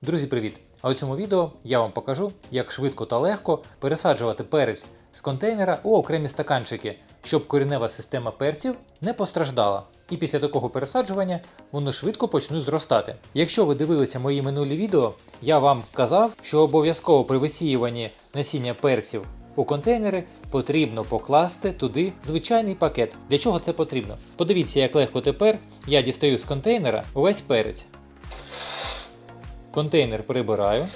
Друзі, привіт! А у цьому відео я вам покажу, як швидко та легко пересаджувати перець з контейнера у окремі стаканчики, щоб коренева система перців не постраждала. І після такого пересаджування вони швидко почнуть зростати. Якщо ви дивилися мої минулі відео, я вам казав, що обов'язково при висіюванні насіння перців у контейнери потрібно покласти туди звичайний пакет. Для чого це потрібно? Подивіться, як легко тепер я дістаю з контейнера увесь перець. Контейнер прибираю.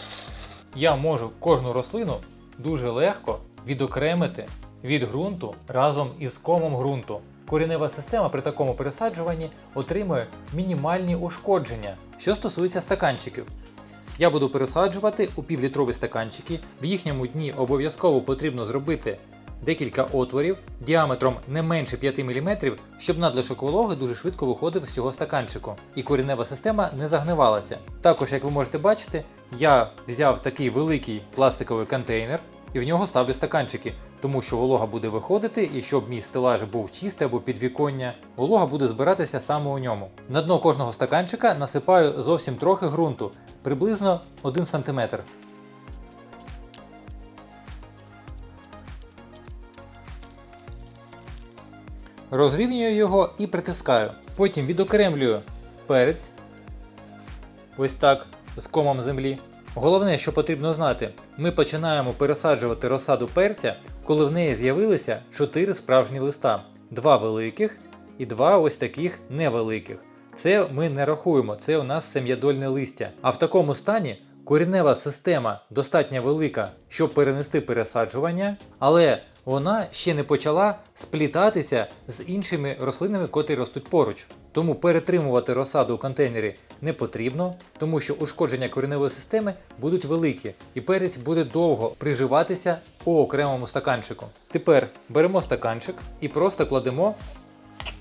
Я можу кожну рослину дуже легко відокремити від ґрунту разом із комом ґрунту. Коренева система при такому пересаджуванні отримує мінімальні ушкодження. Що стосується стаканчиків, я буду пересаджувати у півлітрові стаканчики. В їхньому дні обов'язково потрібно зробити декілька отворів діаметром не менше 5 мм, щоб надлишок вологи дуже швидко виходив з цього стаканчику і коренева система не загнивалася. Також, як ви можете бачити, я взяв такий великий пластиковий контейнер і в нього ставлю стаканчики, тому що волога буде виходити, і щоб мій стелаж був чистий або підвіконня, волога буде збиратися саме у ньому. На дно кожного стаканчика насипаю зовсім трохи ґрунту, приблизно 1 см. Розрівнюю його і притискаю. Потім відокремлюю перець, ось так, з комом землі. Головне, що потрібно знати, ми починаємо пересаджувати розсаду перця, коли в неї з'явилися 4 справжні листа. 2 великих і 2 ось таких невеликих. Це ми не рахуємо, це у нас сем'ядольне листя. А в такому стані коренева система достатньо велика, щоб перенести пересаджування, але вона ще не почала сплітатися з іншими рослинами, котрі ростуть поруч. Тому перетримувати розсаду у контейнері не потрібно, тому що ушкодження кореневої системи будуть великі і перець буде довго приживатися у окремому стаканчику. Тепер беремо стаканчик і просто кладемо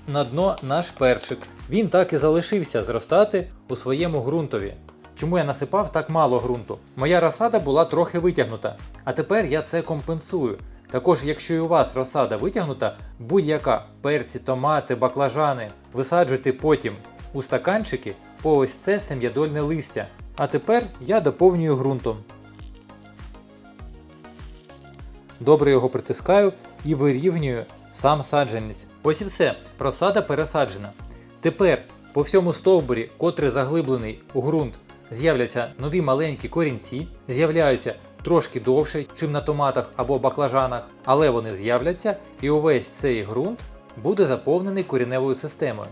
на дно наш перчик. Він так і залишився зростати у своєму ґрунтові. Чому я насипав так мало ґрунту? Моя розсада була трохи витягнута, а тепер я це компенсую. Також, якщо і у вас розсада витягнута, будь-яка перці, томати, баклажани, висаджуйте потім у стаканчики по ось це сем'ядольне листя. А тепер я доповнюю ґрунтом. Добре його притискаю і вирівнюю сам саджанець. Ось і все, розсада пересаджена. Тепер по всьому стовбурі, котрий заглиблений у ґрунт, з'являться нові маленькі корінці, з'являються трошки довше, чим на томатах або баклажанах, але вони з'являться і увесь цей ґрунт буде заповнений кореневою системою.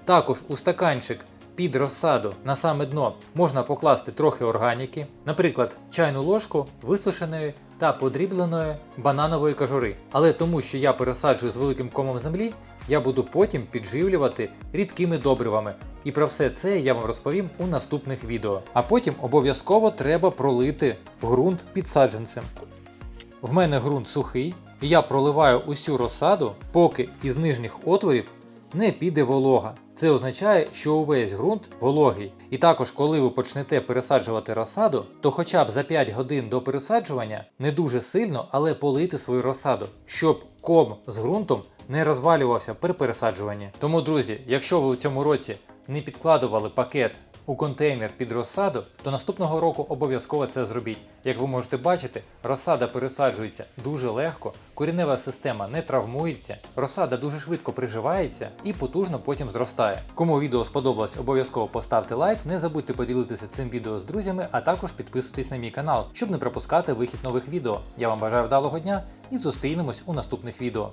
Також у стаканчик під розсаду на саме дно можна покласти трохи органіки, наприклад, чайну ложку висушеної та подрібленої бананової кожури. Але тому, що я пересаджую з великим комом землі, я буду потім підживлювати рідкими добривами. І про все це я вам розповім у наступних відео. А потім обов'язково треба пролити ґрунт під саджанцем. В мене ґрунт сухий, і я проливаю усю розсаду, поки із нижніх отворів не піде волога. Це означає, що увесь ґрунт вологий. І також, коли ви почнете пересаджувати розсаду, то хоча б за 5 годин до пересаджування не дуже сильно, але полийте свою розсаду, щоб ком з ґрунтом не розвалювався при пересаджуванні. Тому, друзі, якщо ви у цьому році не підкладували пакет у контейнер під розсаду, то наступного року обов'язково це зробіть. Як ви можете бачити, розсада пересаджується дуже легко, коренева система не травмується, розсада дуже швидко приживається і потужно потім зростає. Кому відео сподобалось, обов'язково поставте лайк, не забудьте поділитися цим відео з друзями, а також підписуйтесь на мій канал, щоб не пропускати вихід нових відео. Я вам бажаю вдалого дня і зустрінемось у наступних відео.